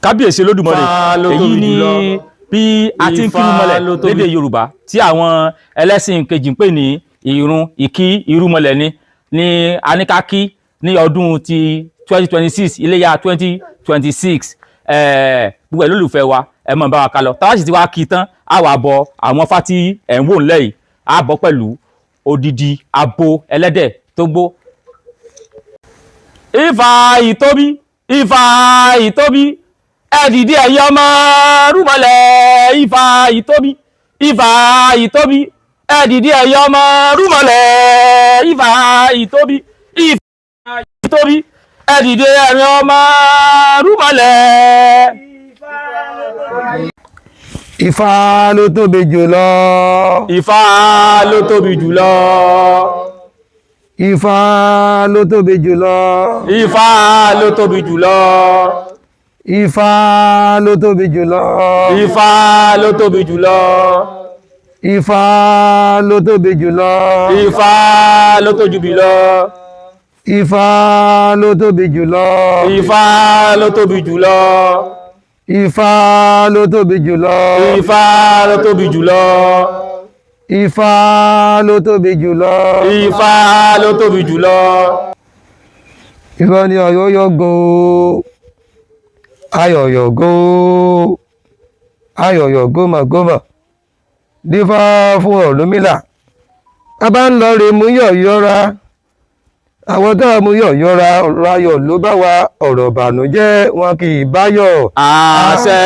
kábíyèsí Olódùmarè èyí ni bí a ti ń kírun mọ́lẹ̀ lédè Yorùbá tí àwọn ẹlẹ́sìn kejì ń pè ní ìrun ìkí irúmọlẹ̀ ní aníkákí ní ọdún ti 2026 iléyá 2026 gbogbo olólùfẹ́ wa ẹ mọ̀ bá wa ká lọ táwa sì ti wá kí tán á wà bọ àwọn fátí ẹ̀ ń wò ńlẹ̀ yìí á bọ́ pẹ̀lú odidi abo ẹlẹ́dẹ̀ tó gbó. Ifá ìtóbi Ifá ìtóbi ẹ̀dìdí ẹ̀yẹ ọmọ rúmọlẹ̀ Ifá ìtóbi Ifá ìtóbi ẹ̀dìdí ẹ̀yẹ ọmọ rúmọlẹ̀ Ifá ìtóbi Ifá ìtóbi ẹ̀dìdí ẹ̀yẹ ọmọ rúmọlẹ̀. Ifá ló tóbi jùlọ. Ifá ló tóbi jùlọ. Ifá ló tóbi jùlọ. Ifá ló tóbi jùlọ. Ifá ló tóbi jùlọ. Ifá ló tóbi jùlọ. Ifá ló tóbi jùlọ. Ifá ló tóbi jùlọ. Ifá ló tóbi jùlọ. Ifá ló tóbi jùlọ. Ifá ló tóbi jùlọ. Ifá ló tóbi jùlọ. Ifá ló tóbi jùlọ. Ifá ló tóbi jùlọ. Ifá ni ayọ̀yọ̀gò ayọ̀yọ̀gò ayọ̀yọ̀gò màgòmà dífá fún Ọ̀rúnmìlà. A bá ń lọ rè mú yọ̀yọ́ra àwọn tó mú yọ̀yọ́ra ọ̀rọ̀ ayọ̀ ló bá wa ọ̀rọ̀ ìbànújẹ́ wọn kì í báyọ̀. Àṣẹ.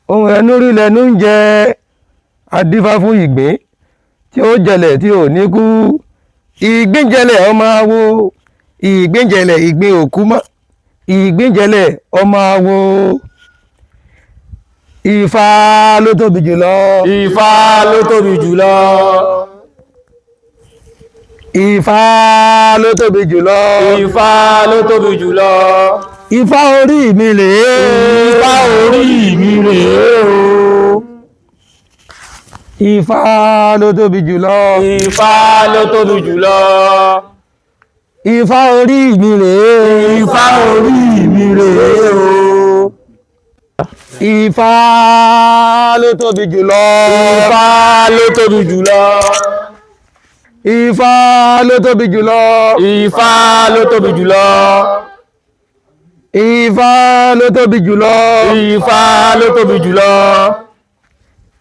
Ohun ẹnu rí lẹnu ń jẹ adífá fún ìgbín tí ó jẹlẹ̀ tí ò ní kú. Ìgbín-jẹlẹ̀ ọmọ awo ìgbín-jẹlẹ̀ ìgbín òkú mọ́ ìgbín-jẹlẹ̀ ọmọ awo. Ifá ló tóbi jùlọ. Ifá ló tóbi jùlọ. Ifá ló tóbi jùlọ. Ifá ló tóbi jùlọ. Ifá orí mi rèé. Ifá orí mi rèé o. Ifá ló tóbi jùlọ. Ifá ló tóbi jùlọ. Ifá orí mi rèé. Ifá orí mi rèé o. Ifá ló tóbi jùlọ. Ifá ló tóbi jùlọ. Ifá ló tóbi jùlọ. Ifá ló tóbi jùlọ. Ifá ló tóbi jùlọ. Ifá ló tóbi jùlọ.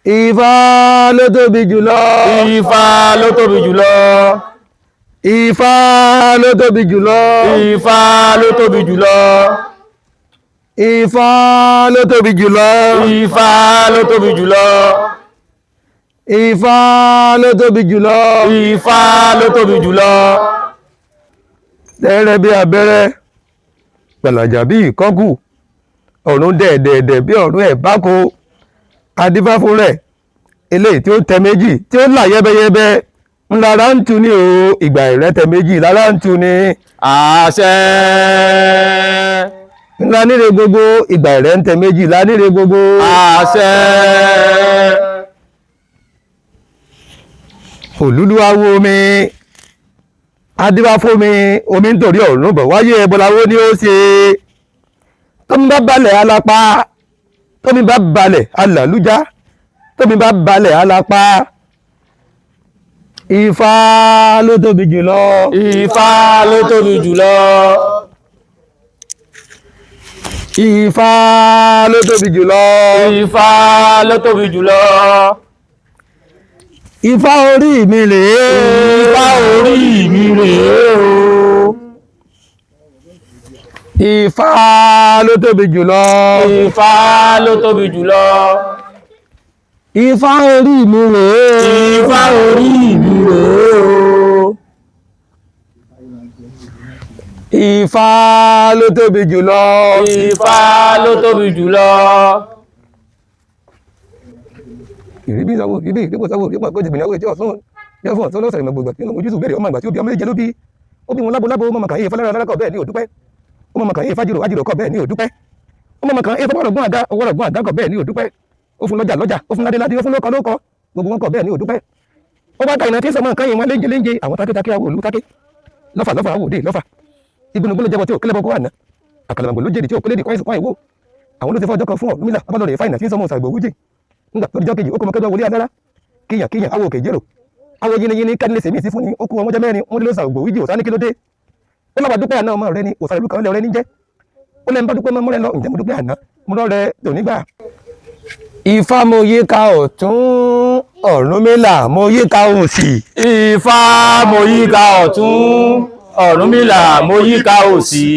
Ifá ló tóbi jùlọ. Ifá ló tóbi jùlọ. Ifá ló tóbi jùlọ. Ifá ló tóbi jùlọ. Ifá ló tóbi jùlọ. Ifá ló tóbi jùlọ. Ifá ló tóbi jùlọ. Ifá ló tóbi jùlọ. Tẹ́rẹ́ bí abẹ́rẹ́ gbàlàjà bí ìkọ́kù ọ̀run dẹ̀ẹ̀dẹ̀ẹ̀dẹ̀ bí ọ̀run ẹ̀ báko adífá fún rẹ̀ eléyìí tí ó tẹ méjì tí ó là yẹ́bẹ́yẹ́bẹ́ ńlára ń tu ní o ìgbà ìrẹ́tẹ méjì lára ń tu ní. Àṣẹ. ńlá níre gbogbo ìgbà ìrẹ́tẹ méjì lá níre gbogbo. Àṣẹ. Òlúlú awo omi adífá fún mi omi nítorí ọ̀run bọ̀ wáyé ẹbọláwó ni ó ṣe tómi bá balẹ̀ alápá tómi bá balẹ̀ alàlújá tómi bá balẹ̀ alápá. Ifá ló tóbi jùlọ. Ifá ló tóbi jùlọ. Ifá ló tóbi jùlọ. Ifá ló tóbi jùlọ. Ifá orí mi rèé. Ifá orí mi rèé o. Ifá ló tóbi jùlọ. Ifá ló tóbi jùlọ. Ifá orí mi rèé. Ifá orí mi rèé o. Ifá ló tóbi jùlọ. Ifá ló tóbi jùlọ. Ìrìbí ìsanwó ìbí ìdíkò sanwó ìdíkò àkójọ ìgbìyànjú ìjọ ọ̀sán yẹ fún ọ̀sán lọ́sẹ̀ ìmọ̀ gbogbo tí ojútùú bẹ̀rẹ̀ ọmọ ìgbà tí ó bí ọmọ méje ló bí ó bí wọn lábo ọmọ kan yìí fọlára lárakọ̀ bẹ́ẹ̀ ní òdúpẹ́ ọmọ kan yìí fájìrò ájìrò kọ̀ bẹ́ẹ̀ ní òdúpẹ́ ọmọ kan yìí fọwọ́rọ̀gbọ́n àdá kọ̀ bẹ́ẹ̀ ní òdúpẹ́ ó fún lọ́jà ó fún ládé ó fún lókọ gbogbo wọn kọ̀ bẹ́ẹ̀ ní òdúpẹ́ ó bá ta ìnà tí sọmọ nǹkan yìí wọn léńjẹ àwọn tákétáké àwọn òlú táké lọ́fà àwòdè lọ́fà ìgbónugbónú jẹ́bọ tí ò kílẹ̀ bọ́kọ́ àná àkàlàmàgbò ló jẹ́rìí tí òkú lédi kọ́ìnsì kọ́ìn wò àwọn ló ti fọ́ ọjọ́ kan fún Ọ̀rúnmìlà abálọ̀rẹ̀ fáìnà tí ń sọmọ ṣàgbò wújì nígbà tó dijọ́ kejì ó kọ́ mọ́kẹ́jọ́ wọlé adára kíyàn awo òkè jérò awo yiniyini kẹ́ni lè sèmí sí fún ni ó kú ọmọjọ́ mẹ́rin wọ́n lé ló ṣàgbò wújì òsán ní kí ló dé ó lọ́ba dúpẹ́ àná ọmọ rẹ ni òsàn ìlú kan lẹ́ ọ̀rẹ́ ní jẹ́ ó lẹ́ ń bá dúpẹ́ mọ́ rẹ lọ ǹjẹ́ mo dúpẹ́ àná mo rọ́ rẹ tòní gbà. Ifá mo yíká ọ̀tún Ọ̀rúnmìlà mo yíká òsì. Ifá mo yíká ọ̀tún Ọ̀rúnmìlà mo yíká òsì.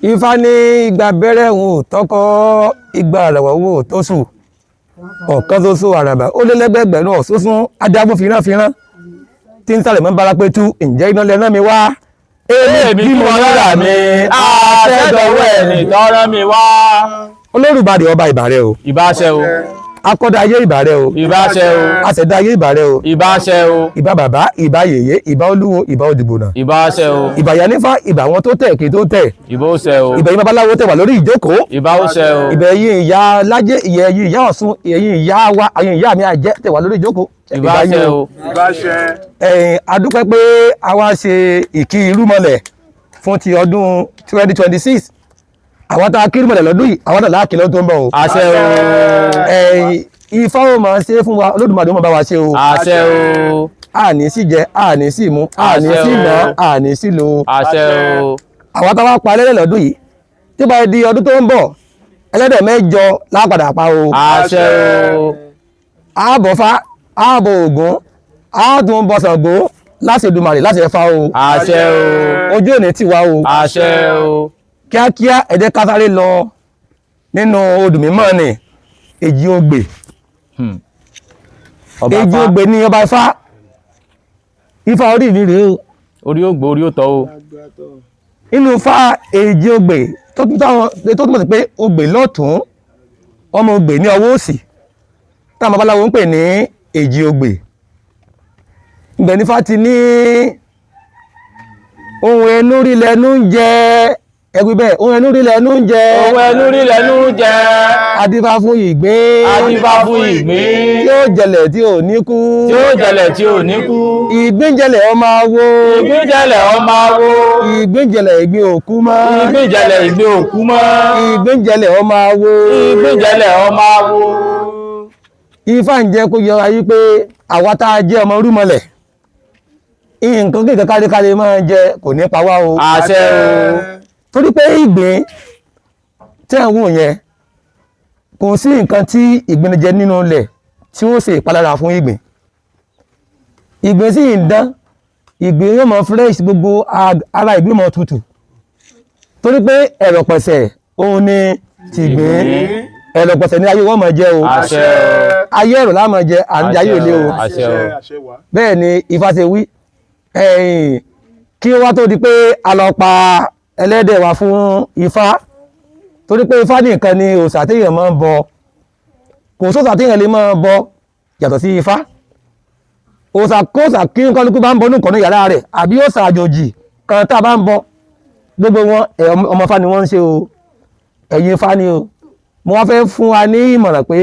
Ifá ní igba bẹ́rẹ̀ òun ò tọ́kọ́ igba àràwọ̀ òun ò tó sùn ọ̀kan ṣoṣo àràbà ó lé lẹ́gbẹ̀ẹ́gbẹ̀rún ọ̀ṣọ́sún adágún fìránfìrán tí ń sàlẹ̀ mọ́ bára pé tú ǹjẹ́ iná lẹ́nà mi wá èmi bí mo lọ́ra mi àtẹ́dọ̀wọ́ ẹ̀nì tọ́rọ́ mi wá. Olórùbàdì ọba ìbàrẹ̀ o. Ìbáṣẹ o. Akọ́dá ayé ìbàrẹ̀ o. Ìbáṣẹ o. Aṣẹ̀dá ayé ìbàrẹ̀ o. Ìbáṣẹ o. Ìbà bàbá, ìbà yèyé, ìbà olúwo, ìbà òdìbònà. Ìbáṣẹ o. Ìbà Yánífà, ìbà àwọn tó tẹ̀ kí tó tẹ̀. Ìbóṣẹ o. Ìbà yín babaláwo tẹ̀ wà lórí ìjókòó. Ìbáṣẹ o. Ìbà ẹ̀yin ìyá lájẹ́, ẹ̀yin ìyá Ọ̀ṣun, ẹ̀yin ìyá wa, ẹ̀yin ìyá mi àjẹ́ tẹ̀ wà lórí ìjókòó. Ìbáṣẹ o. Ìbáṣẹ. Adúpẹ́ pé a wá ṣe ìkí irúmọlẹ̀ fún ti ọdún 2026. Àwọn tá a kí irúmọlẹ̀ lọ́dún yìí, àwọn náà láàkì lọ́dún tó ń bọ̀ o. Àṣẹ o. Ifá ó máa ṣe fún wa, Olódùmarè ó máa bá wa ṣe o. Àṣẹ o. Àní sí jẹ, àní sí mu, àní sí ná, àní sí lo. Àṣẹ o. Àwọn tá a wá pa ẹlẹ́dẹ̀ lọ́dún yìí, tí bá di ọdún tó ń bọ̀, ẹlẹ́dẹ̀ 8 lápadà pa o. Àṣẹ o. Àbọ̀fá, àbọ̀ Ògún, àtún bọ Ṣàngó láti Èdùmàrè láti Ẹ̀fà o. Àṣẹ o. Ojú òní tì wá o. Àṣẹ o. Kíákíá ẹ jẹ́ ká sáré lọ nínú odù mímọ́ ni Èjìogbè. Èjìogbè ni ọba Ifá. Ifá orí mi rèé o. Orí ó gbó orí ó tọ́ o. Inú Ifá Èjìogbè tó túmọ̀ sí pé ogbè lọ́tún ọmọ ogbè ní ọwọ́ òsì táwọn babaláwo ń pè ní Èjìogbè. Ibẹ̀ ni Ifá ti ní ohun ẹnu rí lẹ́nu ń jẹ ẹgbẹ́ bẹ́ẹ̀ ohun ẹnu rí lẹ́nu ń jẹ Ohun ẹnu rí lẹ́nu ń jẹ. adífá fún ìgbín Adífá fún ìgbín. tí ó jẹlẹ̀ tí ò ní kú Tí ó jẹlẹ̀ tí ò ní kú. ìgbín jẹlẹ̀ ọmọ awo Ìgbín jẹlẹ̀ ọmọ awo. ìgbín jẹlẹ̀ ìgbín òkú mọ́ Ìgbín jẹlẹ̀ ìgbín òkú mọ́. ìgbín jẹlẹ̀ ọmọ awo Ìgbín jẹlẹ̀ ọmọ awo. Ifá ń jẹ́ kó yẹ ayé pé àwa tá a jẹ́ ọmọ rúmọlẹ̀ nǹkan kéèké káríkárí máa jẹ kò ní pa wá o. Àṣẹ o. Torí pé ìgbín tẹ́ ń wò yẹn kò sí nǹkan tí ìgbín jẹ nínú ilẹ̀ tí ó ṣe ìpalára fún ìgbín. Ìgbín sì ń dán ìgbín yóò mọ fresh gbogbo ara ìgbín mọ tutù torí pé ẹ̀rọ̀pẹ̀sẹ̀ òun ni tìgbín ẹ̀rọ̀pẹ̀sẹ̀ ní ayé wọ́n mọ̀ jẹ́ o. Àṣẹ o. Ayé ẹ̀rọ láàmọ̀ jẹ àníjà yóò lé o. Àṣẹ o. Bẹ́ẹ̀ ni Ifá ṣe wí kí wá tó di pé a lọ pa ẹlẹ́dẹ̀ wa fún Ifá torí pé Ifá nìkan ni òòṣà téèyàn máa ń bọ kò sóòṣà téèyàn lè máa bọ yàtọ̀ sí Ifá òòṣà kóòṣà kí kálukú bá ń bọ nìkan ní yàrá rẹ̀ àbí òòṣà àjòjì kan tá a bá ń bọ gbogbo wọn ọmọ Ifá ni wọ́n ń ṣe o ẹ̀yin Ifá ni o mo wá fẹ́ fún wa ní ìmọ̀ràn pé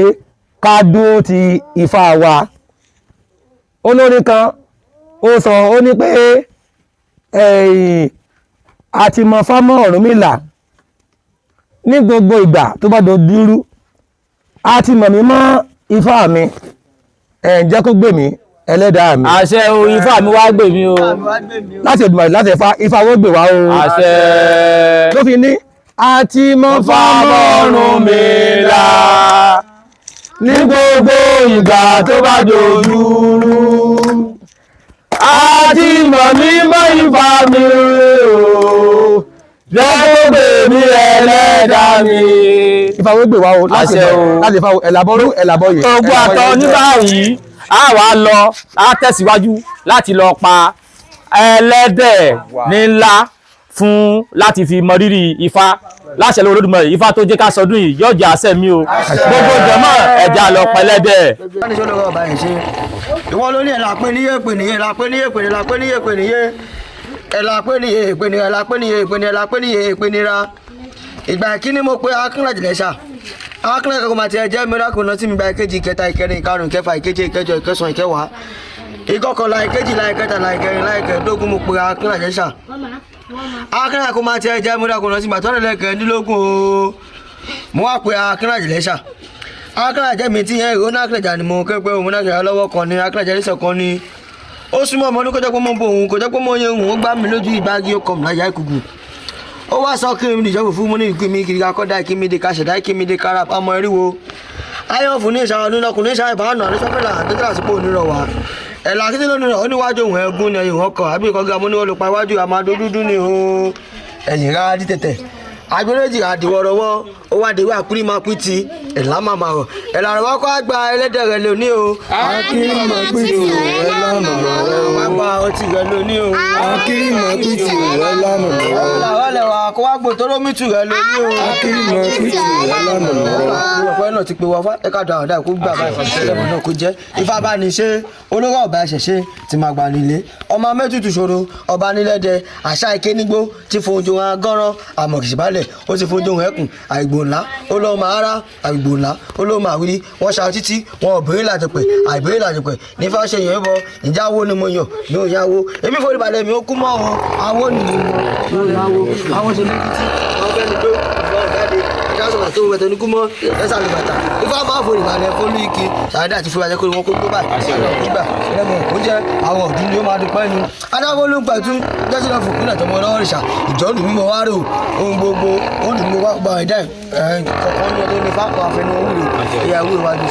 ká dúró ti Ifá wa olórin kan ó sọ ó ní pé àti mọ fámọ́ Ọ̀rúnmìlà ní gbogbo ìgbà tó bá dojúrú àti mọ̀ mí mọ́ Ifá mi jẹ́ kó gbè mí ẹlẹ́dàá mi. Àṣẹ o. Ifá mi wá gbè mí o. láti Èdùmàrè láti Ifá wọ́n gbè wá o. Àṣẹ. ló fi ní àti mọ fámọ́ Ọ̀rúnmìlà ní gbogbo ìgbà tó bá dojúrú àti mọ̀ mí mọ́ Ifá mi o jẹ́ kó gbè mí ẹlẹ́dàá mi. Ifá wọ́n gbè wá o láti Ifá ẹ̀làbọ́rú ẹ̀làbọ́yè. Ogun àtọ ní báyìí a wá lọ a tẹ̀síwájú láti lọ pa ẹlẹ́dẹ̀ ní ńlá fún láti fi mọ rírì Ifá láṣẹ lọ́wọ́ Olódùmarè Ifá tó jẹ́ ká sọdún yìí yóò jẹ́ àṣẹ mi o gbogbo jọmọ́ ẹ̀já lọ pẹlẹ́dẹ̀. ìwọ ló ní ẹ̀ lápẹ́ níyé pè níyé lápẹ́ níyé pè níyé lápẹ́ níyé pè níyé ẹ̀là pé níye ìpènira ẹ̀là pé níye ìpènira ẹ̀là pé níye ìpènira ìgbà ìkíní mo pé Akínlàjìlẹ́ṣà Akínlàjìlẹ́ṣà kò máa ti ẹ̀jẹ̀ miracle náà tí mi gba ìkejì ìkẹta ìkẹrin ìkarùn ìkẹfà ìkeje ìkẹjọ ìkẹsàn ìkẹwàá ìkọkànlá ìkejìlá ìkẹtàlá ìkẹrìnlá ìkẹẹ̀dógún mo pé Akínlàjìlẹ́ṣà Akínlàjìlẹ́ṣà kò máa ti ẹ̀jẹ̀ miracle náà tí mi àtọ́rẹ̀ lẹ́kẹ̀ẹ́dínlógún o mo wá pé Akínlàjìlẹ́ṣà Akínlàjìlẹ́ṣà mi ti yẹn ìrònú Akínlàjìlẹ́ṣà ni mo kẹ́ pé òun náà lọ́wọ́ kan ní Akínlàjìlẹ́ṣà kan ní ó súnmọ́ ọmọ ní kọjá pé mo bo òun kọjá pé mo yẹ òun ó gbá mi lójú ìgbági ó kọ̀ mí láyà ìkùkù ó wá sọ kí mi nìjọba fún mi ní ìkú mi kiri akọ́dá ìkí mi de kàṣẹ̀dá ìkí mi de kára pamọ́ ẹríwo ayọ̀ fún ní ìṣàwọn nínú ọkùnrin ìṣàwọn ìbánu àti sọ́fẹ́lá àtẹ́tẹ́ àsìkò onírọ̀ wá ẹ̀là kí ló nírọ̀ ó níwájú òun ẹ̀gún ni ẹ̀yìn ọkọ̀ àbí ìkọ́gá mo ní wọ́n lè pa iwájú àmàdó dúdú ni o ẹ̀yìn rárá dí tẹ̀tẹ̀ agbẹ́rẹ́jì àdìwọ̀rọ̀wọ́ ó wá dé wá pírí máa pín ti ẹ̀là máa máa rọ̀ ẹ̀là rẹ̀ wá kọ́ àgbà ẹlẹ́dẹ̀ rẹ̀ lóní o. akiri máa pín ti ẹ̀là màmá rẹ̀ o. àgbà ọtí rẹ̀ lóní o. akiri máa pín ti ẹ̀là màmá rẹ̀ o. làwọn lẹ̀wà kó wá gbò tóró mítù rẹ̀ lóní o. akiri máa pín ti ẹ̀là màmá rẹ̀ o. ìwọ̀pẹ́ náà ti pe wọ́n fá ẹ̀ka dàn àdá kó gbà báyìí fún náà kó jẹ́ ifá bá ní ṣe olóró ọ̀bà ẹ̀ṣẹ̀ṣe ti máa gbà nílé ọmọ mẹ́tùtù ṣòro ọba nílẹ̀dẹ̀ àṣà ìkénígbó ti fojú hàn gánran àmọ̀kìṣìbálẹ̀ ó ti fojú hàn ẹkùn àìgbò ńlá olóòmà ara àìgbò ńlá olóòmà àwírí wọn ṣàwọn títí wọn ò béèrè làjẹpẹ̀ àìbéèrè làjẹpẹ̀ nífà ṣe yẹn bọ ìjà wo ni mo yàn ní òyà wo èmi forí balẹ̀ mi ó kú mọ́ wọn àwọn ni mo yàn àwọn ṣe lókìtì wọn fẹ́ ni pé wọn jáde ẹ̀ka sọ̀rọ̀ tó wẹ̀tẹ̀ ní kú mọ́ ẹ̀sà lè bàtà ifá máa forí balẹ̀ fólú ike sàádà àti fúra jẹ́ kó wọn kó tó báyìí nígbà ẹlẹ́mọ̀ ó jẹ́ àwọn ọ̀dún ni ó máa dúpẹ́ ni adáwọlú pẹ̀tù jẹ́sílẹ̀ fòkúnlẹ̀ tọmọ lọ́rìṣà ìjọ́nù mímọ́ wá rò ohun gbogbo ó dùn mí wá gba ẹ̀dá kọ̀ọ̀kan ní ọdún ní fáwọn afẹnuwọ̀n wúre ìyàwó ìwádìí